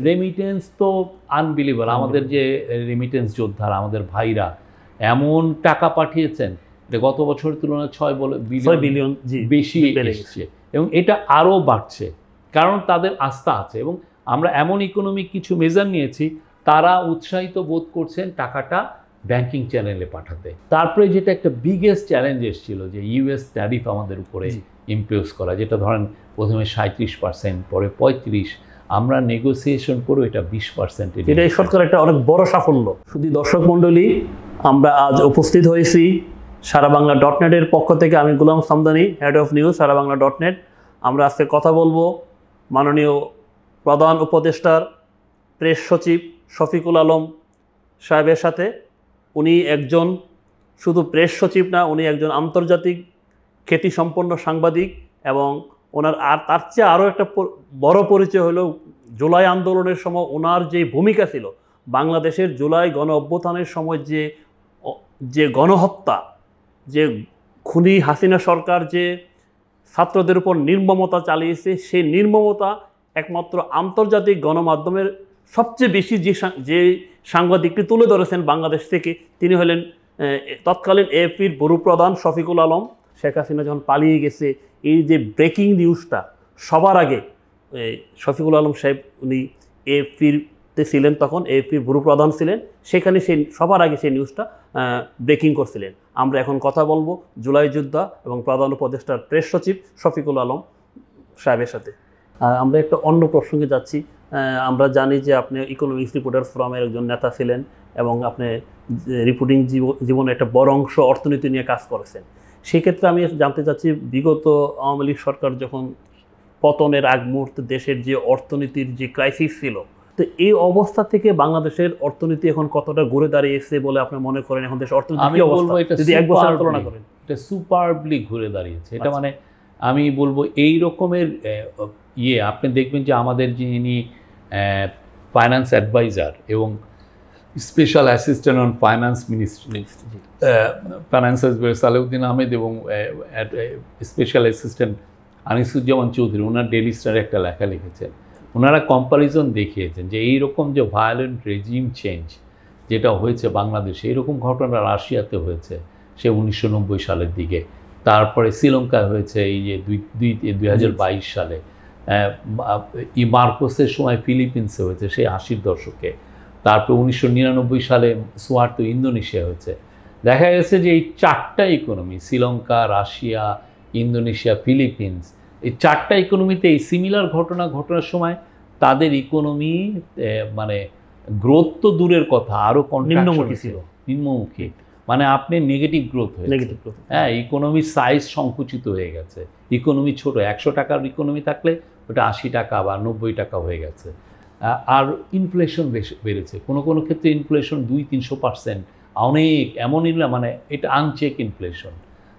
Remittance তো unbelievable. আমাদের যে রেমিটেন্স যোদ্ধারা, আমাদের ভাইরা এমন টাকা পাঠিয়েছেন, এটা গত বছরের তুলনায় 6 বিলিয়ন বেশি এসেছে, এবং এটা আরও বাড়ছে, কারণ তাদের আস্থা আছে। এবং আমরা এমন ইকোনমিক কিছু মেজার নিয়েছি, তারা উৎসাহিত বোধ করছেন টাকাটা ব্যাংকিং চ্যানেলে পাঠাতে। তারপরে যেটা একটা বিগেস্ট চ্যালেঞ্জ এসেছিল, যে ইউএস ট্যারিফ আমাদের উপরে ইম্পোজ করা, যেটা ধরেন প্রথমে 37%, পরে 35%, আমরা নেগোসিয়েশন করে এটা 20%। এটা এই সরকার একটা অনেক বড় সাফল্য। শুধু দর্শক মণ্ডলী, আমরা আজ উপস্থিত হয়েছি সারা বাংলা .net-এর পক্ষ থেকে। আমি Golam Samdani, head of news Sara Bangla .net। আমরা আজকে কথা বলবো মাননীয় প্রধান উপদেষ্টার প্রেস সচিব শফিকুল আলম সাহেবের সাথে। উনি একজন শুধু প্রেস সচিব না, উনি একজন আন্তর্জাতিক খ্যাতিসম্পন্ন সাংবাদিক, এবং ওনার তার চেয়ে আরও একটা বড় পরিচয় হলো জুলাই আন্দোলনের সময় ওনার যে ভূমিকা ছিল, বাংলাদেশের জুলাই গণ অভ্যুত্থানের সময় যে গণহত্যা, যে খুনি হাসিনা সরকার যে ছাত্রদের উপর নির্মমতা চালিয়েছে, সেই নির্মমতা একমাত্র আন্তর্জাতিক গণমাধ্যমের সবচেয়ে বেশি যে সাংবাদিকটি তুলে ধরেছেন বাংলাদেশ থেকে, তিনি হলেন তৎকালীন এএফপির ব্যুরো প্রধান শফিকুল আলম। শেখ হাসিনা যখন পালিয়ে গেছে, এই যে ব্রেকিং নিউজটা সবার আগে শফিকুল আলম সাহেব, উনি এএফপিতে ছিলেন, তখন এএফপির ব্যুরো প্রধান ছিলেন, সেখানে সবার আগে সেই নিউজটা ব্রেকিং করছিলেন। আমরা এখন কথা বলবো জুলাই যোদ্ধা এবং প্রধান উপদেষ্টার প্রেস সচিব শফিকুল আলম সাহেবের সাথে। আমরা একটা অন্য প্রসঙ্গে যাচ্ছি। আমরা জানি যে আপনি ইকোনমিক্স রিপোর্টার ফোরামের একজন নেতা ছিলেন, এবং আপনি রিপোর্টিং জীবনে একটা বড় অংশ অর্থনীতি নিয়ে কাজ করেছেন। সেই ক্ষেত্রে আমি জানতে চাচ্ছি, বিগত আওয়ামী লীগ সরকার যখন পতনের আগ মুহূর্তে দেশের যে অর্থনীতির যে ক্রাইসিস ছিল, তো এই অবস্থা থেকে বাংলাদেশের অর্থনীতি এখন কতটা ঘুরে দাঁড়িয়েছে বলে আপনি মনে করেন? এখন দেশের অর্থনীতি কি অবস্থা যদি এক বছর তুলনা করেন? এটা সুপারবলি ঘুরে দাঁড়িয়েছে। এটা মানে আমি বলবো এই রকমের আপনি দেখবেন যে আমাদের যিনি ফাইন্যান্স অ্যাডভাইজার এবং special assistant on finance ministry, finance adviser Salehuddin Ahmed এবং স্পেশাল অ্যাসিস্ট্যান্ট আনিসুজ্জামান চৌধুরী, ওনার ডেইলি স্টারে একটা লেখা লিখেছেন। ওনারা কম্পারিজন দেখিয়েছেন যে এইরকম যে ভায়োলেন্ট রেজিম চেঞ্জ যেটা হয়েছে বাংলাদেশে, এইরকম ঘটনা রাশিয়াতে হয়েছে সে 1990 সালের দিকে, তারপরে শ্রীলঙ্কায় হয়েছে এই যে 2022 সালে, মার্কোসের সময় ফিলিপিন্সে হয়েছে সেই 80-র দশকে, তারপরে 1999 সালে সুয়ার্তো ইন্দোনেশিয়া হয়েছে। দেখা গেছে যে এই 4টা economy, Sri Lanka, Russia, Indonesia, Philippines, এই 4টা ইকোনমিতে এই সিমিলার ঘটনার সময় তাদের ইকোনমি মানে গ্রোথ তো দূরের কথা, আরও নিম্নমুখী ছিল, নিম্নমুখী, মানে আপনি নেগেটিভ গ্রোথ হয়েছে। হ্যাঁ, ইকোনমির সাইজ সংকুচিত হয়ে গেছে, ইকোনমি ছোট, 100 টাকার ইকোনমি থাকলে ওটা 80 টাকা বা 90 টাকা হয়ে গেছে। আর ইনফ্লেশন বেড়েছে, কোনো ক্ষেত্রে ইনফ্লেশন 200-300%, অনেক এমনই না, মানে এটা আনচেক ইনফ্লেশন।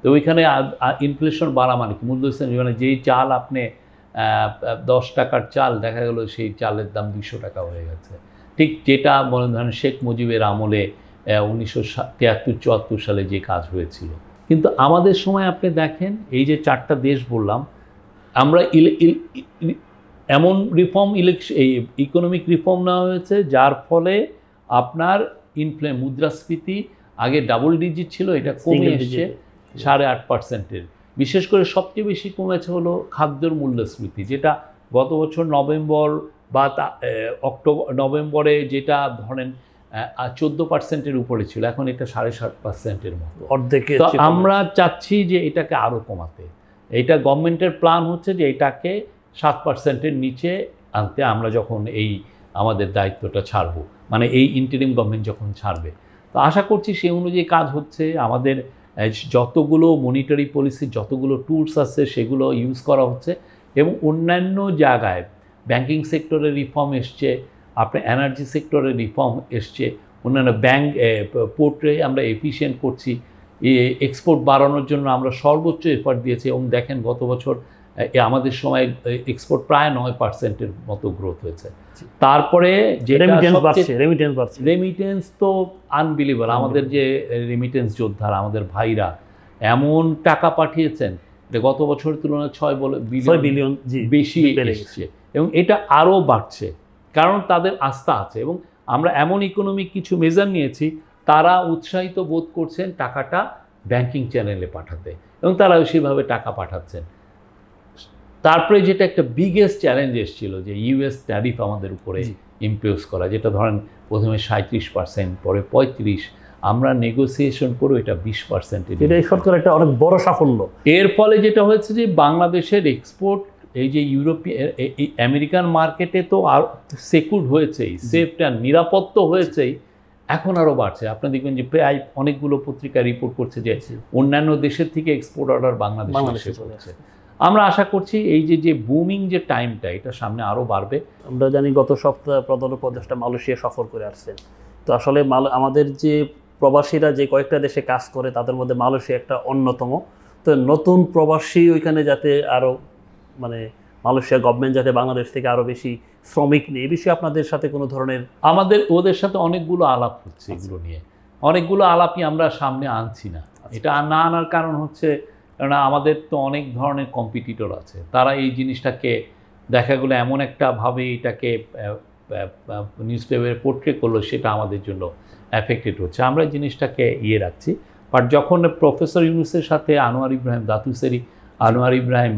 তো ওইখানে ইনফ্লেশন বাড়া মানে কি, মূল্যস্থান মানে যেই চাল আপনি 10 টাকার চাল, দেখা গেল সেই চালের দাম 200 টাকা হয়ে গেছে। ঠিক যেটা মনে ধরেন শেখ মুজিবের আমলে 1973-74 সালে যে কাজ হয়েছিল। কিন্তু আমাদের সময় আপনি দেখেন, এই যে 4টা দেশ বললাম, আমরা এমন রিফর্ম এই ইকোনমিক রিফর্ম নেওয়া হয়েছে যার ফলে আপনার মুদ্রাস্ফীতি আগে ডাবল ডিজিট ছিল, এটা কমে এসছে 8.5%। বিশেষ করে সবচেয়ে বেশি কমেছে হলো খাদ্যের মূল্যস্ফীতি, যেটা গত বছর নভেম্বর বা নভেম্বরে যেটা ধরেন 14%-এর উপরে ছিল, এখন এটা 7.5%-এর মতো, অর্ধেকে। তো আমরা চাচ্ছি যে এটাকে আরও কমাতে। এটা গভর্নমেন্টের প্ল্যান হচ্ছে যে এটাকে 7%-এর নিচে আনতে, আমরা যখন এই আমাদের দায়িত্বটা ছাড়বো, মানে এই ইন্টারিম গভর্নমেন্ট যখন ছাড়বে। তো আশা করছি সেই অনুযায়ী কাজ হচ্ছে। আমাদের যতগুলো মনিটারি পলিসি, যতগুলো টুলস আছে সেগুলো ইউজ করা হচ্ছে, এবং অন্যান্য জায়গায় ব্যাংকিং সেক্টরে রিফর্ম এসছে, আপনার এনার্জি সেক্টরে রিফর্ম এসছে, অন্যান্য ব্যাংক পোর্টে আমরা এফিশিয়েন্ট করছি, এক্সপোর্ট বাড়ানোর জন্য আমরা সর্বোচ্চ এফার্ট দিয়েছি। এবং দেখেন গত বছর আমাদের সময় এক্সপোর্ট প্রায় 9%-এর মতো গ্রোথ হয়েছে। তারপরে যে রেমিটেন্স তো আনবিলিভেবল। আমাদের যে রেমিটেন্স যোদ্ধারা, আমাদের ভাইরা এমন টাকা পাঠিয়েছেন, এটা গত বছরের তুলনায় 6 বিলিয়ন বেশি এসেছে, এবং এটা আরও বাড়ছে, কারণ তাদের আস্থা আছে এবং আমরা এমন ইকোনমিক কিছু মেজার নিয়েছি, তারা উৎসাহিত বোধ করছেন টাকাটা ব্যাংকিং চ্যানেলে পাঠাতে এবং তারা সেভাবে টাকা পাঠাচ্ছেন। তারপরে যেটা একটা বিগেস্ট চ্যালেঞ্জ এসেছিল যে ইউএস ট্যারিফ আমাদের উপরে ইম্পোজ করা, যেটা ধরেন প্রথমে 37%, পরে 35%, আমরা নেগোসিয়েশন করে এটা 20%। এটা এই সরকারের একটা অনেক বড় সাফল্য। এর ফলে যেটা হয়েছে যে বাংলাদেশের এক্সপোর্ট এই যে এই আমেরিকান মার্কেটে তো আর সেকুর হয়েছেই, সেফ অ্যান্ড নিরাপদ তো হয়েছেই, এখন আরও বাড়ছে। আপনি দেখবেন যে প্রায় অনেকগুলো পত্রিকা রিপোর্ট করছে যে অন্যান্য দেশের থেকে এক্সপোর্ট অর্ডার বাংলাদেশে পড়ছে। আমরা আশা করছি এই যে বুমিং যে টাইমটা, এটা সামনে আরও বাড়বে। আমরা জানি গত সপ্তাহে প্রধান উপদেষ্টা মালয়েশিয়া সফর করে আসছেন। তো আসলে আমাদের যে প্রবাসীরা যে কয়েকটা দেশে কাজ করে তাদের মধ্যে মালয়েশিয়া একটা অন্যতম। তো নতুন প্রবাসী ওইখানে যাতে আরও মানে মালয়েশিয়া গভর্নমেন্ট যাতে বাংলাদেশ থেকে আরও বেশি শ্রমিক নিয়ে, এই বিষয়ে আপনাদের সাথে কোনো ধরনের? আমাদের ওদের সাথে অনেকগুলো আলাপ হচ্ছে, এগুলো নিয়ে অনেকগুলো আলাপই আমরা সামনে আনছি না। এটা না আনার কারণ হচ্ছে কারণ আমাদের তো অনেক ধরনের কম্পিটিটর আছে, তারা এই জিনিসটাকে দেখা গেলো এমন একটা ভাবে এটাকে নিউজ পেপারে পোর্ট্রে করলো, সেটা আমাদের জন্য অ্যাফেক্টেড হচ্ছে। আমরা জিনিসটাকে রাখছি। বাট যখন প্রফেসর ইউনূসের সাথে আনোয়ার ইব্রাহিম দাতুসেরি, আনোয়ার ইব্রাহিম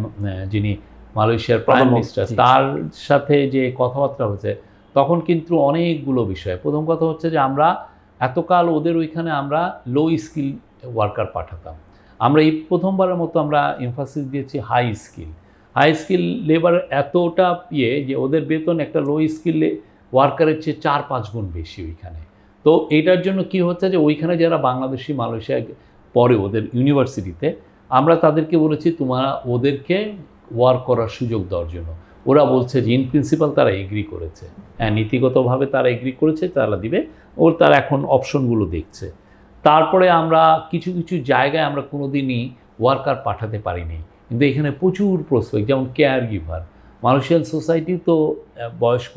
যিনি মালয়েশিয়ার প্রাইম মিনিস্টার, তার সাথে যে কথাবার্তা হচ্ছে, তখন কিন্তু অনেকগুলো বিষয়। প্রথম কথা হচ্ছে যে আমরা এতকাল ওদের ওইখানে আমরা লো স্কিল ওয়ার্কার পাঠাতাম, আমরা এই প্রথমবারের মতো আমরা এমফাসিস দিয়েছি হাই স্কিল লেবার। এতটা যে ওদের বেতন একটা লো স্কিল ওয়ার্কারের চেয়ে 4-5 গুণ বেশি ওইখানে। তো এটার জন্য কি হচ্ছে যে ওইখানে যারা বাংলাদেশি মালয়েশিয়ায় পড়ে ওদের ইউনিভার্সিটিতে, আমরা তাদেরকে বলেছি তোমরা ওদেরকে ওয়ার্ক করার সুযোগ দেওয়ার জন্য। ওরা বলছে যে ইন প্রিন্সিপাল তারা এগ্রি করেছে, হ্যাঁ নীতিগতভাবে তারা এগ্রি করেছে, তারা দিবে, তারা এখন অপশনগুলো দেখছে। তারপরে আমরা কিছু জায়গায় আমরা কোনোদিনই ওয়ার্কার পাঠাতে পারিনি, কিন্তু এখানে প্রচুর প্রসপেক্ট, যেমন কেয়ার গিভার। মালয়েশিয়ান সোসাইটি তো বয়স্ক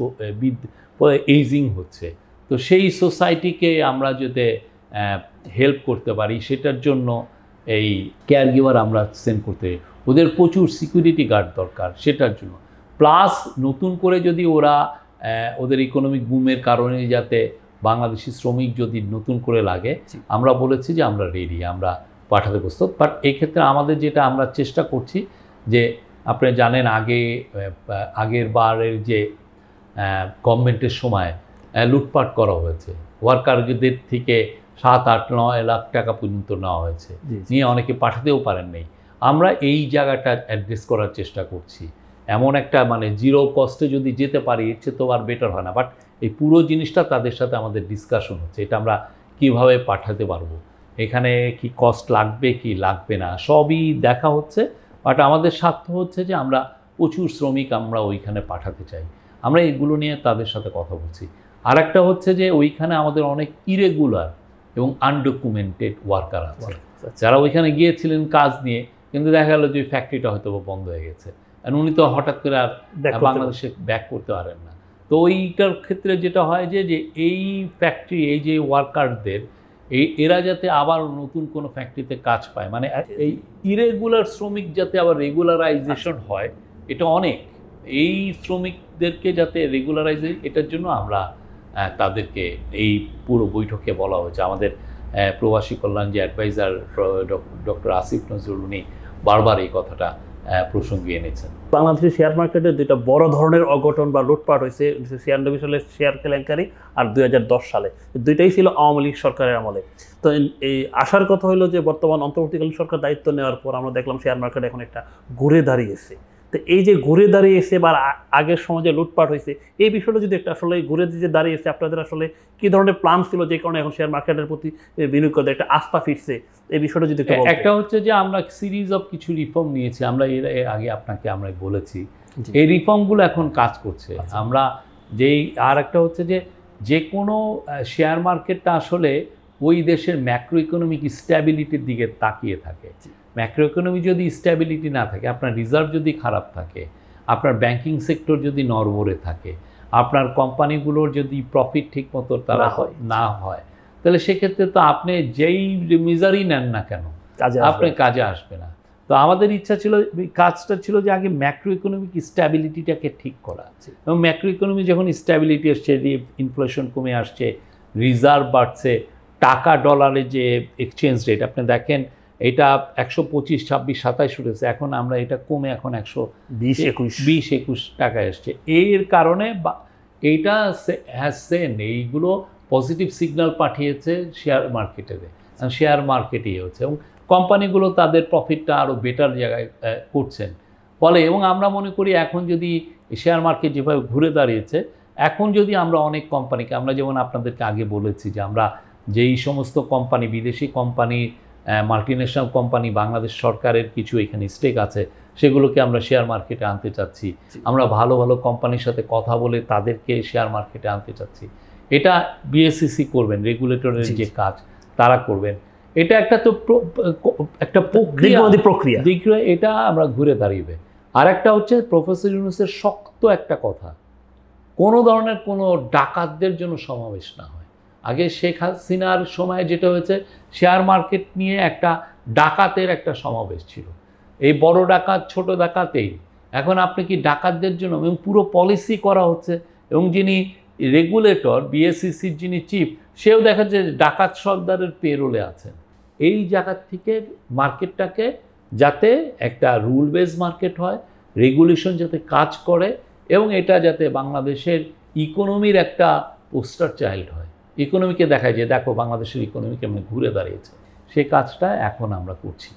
এইজিং হচ্ছে, তো সেই সোসাইটিকে আমরা যদি হেল্প করতে পারি, সেটার জন্য এই কেয়ার গিভার আমরা সেন্ড করতে, ওদের প্রচুর সিকিউরিটি গার্ড দরকার সেটার জন্য। প্লাস নতুন করে যদি ওরা ওদের ইকোনমিক বুমের কারণে যাতে বাংলাদেশি শ্রমিক যদি নতুন করে লাগে, আমরা বলেছি যে আমরা রেডি, আমরা পাঠাতে প্রস্তুত। বাট এই ক্ষেত্রে আমাদের যেটা আমরা চেষ্টা করছি যে আপনি জানেন আগের বারের যে গভর্নমেন্টের সময় লুটপাট করা হয়েছে, ওয়ার্কারদের থেকে 7-8-9 লাখ টাকা পর্যন্ত নেওয়া হয়েছে, নিয়ে অনেকে পাঠাতেও পারেন নাই। আমরা এই জায়গাটা অ্যাড্রেস করার চেষ্টা করছি। এমন একটা মানে জিরো কস্টে যদি যেতে পারি, এর চেয়ে তো আর বেটার হয় না। বাট এই পুরো জিনিসটা তাদের সাথে আমাদের ডিসকাশন হচ্ছে, এটা আমরা কিভাবে পাঠাতে পারবো, এখানে কি কস্ট লাগবে কি লাগবে না, সবই দেখা হচ্ছে। বাট আমাদের স্বার্থ হচ্ছে যে আমরা প্রচুর শ্রমিক আমরা ওইখানে পাঠাতে চাই, আমরা এগুলো নিয়ে তাদের সাথে কথা বলছি। আর একটা হচ্ছে যে ওইখানে আমাদের অনেক ইরেগুলার এবং আনডকুমেন্টেড ওয়ার্কার আছে, যারা ওইখানে গিয়েছিলেন কাজ নিয়ে, কিন্তু দেখা গেল যে ফ্যাক্টরিটা হয়তো বন্ধ হয়ে গেছে, আর উনি তো হঠাৎ করে আর বাংলাদেশে ব্যাক করতে পারেন না। তো ওইটার ক্ষেত্রে যেটা হয় যে এই ফ্যাক্টরি, এই যে ওয়ার্কারদের এরা যাতে আবার নতুন কোনো ফ্যাক্টরিতে কাজ পায়, মানে এই ইরেগুলার শ্রমিক যাতে আবার রেগুলারাইজেশন হয়, এটা অনেক। এই শ্রমিকদেরকে যাতে রেগুলারাইজ, এটার জন্য আমরা তাদেরকে এই পুরো বৈঠকে বলা হয়েছে। আমাদের প্রবাসী কল্যাণ যে অ্যাডভাইজার ডক্টর আসিফ নজরুল, উনি বারবার এই কথাটা প্রসঙ্গে এনেছেন। বাংলাদেশের শেয়ার মার্কেটে দুইটা বড় ধরনের অঘটন বা লুটপাট হয়েছে, 1996 সালে শেয়ার কেলেঙ্কারি আর 2010 সালে, দুইটাই ছিল আওয়ামী লীগ সরকারের আমলে। তো এই আসার কথা হলো যে বর্তমান অন্তর্বর্তীকালীন সরকার দায়িত্ব নেওয়ার পর আমরা দেখলাম শেয়ার মার্কেট এখন একটা ঘুরে দাঁড়িয়েছে। তো এই যে ঘুরে দাঁড়িয়েছে বা আগের সময় যে লুটপাট হয়েছে, এই বিষয়টা যদি একটা আসলে ঘুরে যে দাঁড়িয়েছে, আপনাদের আসলে কী ধরনের প্ল্যান ছিল যে কারণে এখন শেয়ার মার্কেটের প্রতি বিনিয়োগ করতে একটা আস্থা ফিরছে, এই বিষয়টা যদি একটা হচ্ছে যে আমরা সিরিজ অফ কিছু রিফর্ম নিয়েছি, আমরা এর আগে আপনাকে আমরা বলেছি, এই রিফর্মগুলো এখন কাজ করছে। আমরা যেই আর একটা হচ্ছে যে কোনো শেয়ার মার্কেটটা আসলে ওই দেশের ম্যাক্রো ইকোনমিক স্ট্যাবিলিটির দিকে তাকিয়ে থাকে। ম্যাক্রো ইকোনমি যদি স্ট্যাবিলিটি না থাকে, আপনার রিজার্ভ যদি খারাপ থাকে, আপনার ব্যাংকিং সেক্টর যদি নড়বড়ে থাকে, আপনার কোম্পানিগুলোর যদি প্রফিট ঠিক মতো তারা না হয়, তাহলে সেক্ষেত্রে তো আপনি যেই মেজারই নেন না কেন, আপনি কাজে আসবে না। তো তো আমাদের ইচ্ছা ছিল, কাজটা ছিল যে আগে ম্যাক্রো ইকোনমিক স্ট্যাবিলিটিটাকে ঠিক করা আছে, এবং ম্যাক্রো ইকোনমি যখন স্ট্যাবিলিটি আসছে, ইনফ্লেশন কমে আসছে, রিজার্ভ বাড়ছে, টাকা ডলারে যে এক্সচেঞ্জ রেট আপনি দেখেন এটা 125, 26, 27 উঠেছে, এখন আমরা এটা কমে এখন 120-21 টাকায় আসছে। এর কারণে এইটা হ্যাজ সেন এইগুলো পজিটিভ সিগন্যাল পাঠিয়েছে শেয়ার মার্কেটে, শেয়ার মার্কেটেই হচ্ছে, এবং কোম্পানিগুলো তাদের প্রফিটটা আরও বেটার জায়গায় করছেন ফলে। এবং আমরা মনে করি এখন যদি শেয়ার মার্কেট যেভাবে ঘুরে দাঁড়িয়েছে, এখন যদি আমরা অনেক কোম্পানিকে, আমরা যেমন আপনাদেরকে আগে বলেছি যে আমরা যেই সমস্ত কোম্পানি, বিদেশি কোম্পানি, মাল্টিন্যাশনাল কোম্পানি, বাংলাদেশ সরকারের কিছু এখানে স্টেক আছে, সেগুলোকে আমরা শেয়ার মার্কেটে আনতে চাচ্ছি। আমরা ভালো ভালো কোম্পানির সাথে কথা বলে তাদেরকে শেয়ার মার্কেটে আনতে চাচ্ছি। এটা বিএসইসি করবেন, রেগুলেটরের যে কাজ তারা করবেন। এটা একটা তো একটা প্রক্রিয়া, এটা আমরা ঘুরে দাঁড়িয়ে। আর একটা হচ্ছে প্রফেসর ইউনূসের শক্ত একটা কথা, কোনো ধরনের কোনো ডাকাতদের জন্য সমাবেশ না হয়। আগে শেখ হাসিনার সময় যেটা হয়েছে, শেয়ার মার্কেট নিয়ে একটা ডাকাতের একটা সমাবেশ ছিল, এই বড় ডাকাত ছোট ডাকাতেই। এখন আপনি কি ডাকাতদের জন্য, এবং পুরো পলিসি করা হচ্ছে, এবং যিনি রেগুলেটর বিএসইসির যিনি চিফ, সেও দেখা যায় ডাকাত সর্দারের পেরোলে আছেন। এই জায়গা থেকে মার্কেটটাকে যাতে একটা রুল বেস মার্কেট হয়, রেগুলেশন যাতে কাজ করে, এবং এটা যাতে বাংলাদেশের ইকোনমির একটা পোস্টার চাইল্ড হয়, ইকোনমিকে দেখায় যে দেখো বাংলাদেশের ইকোনমি কেমন ঘুরে দাঁড়িয়েছে, সেই কাজটা এখন আমরা করছি।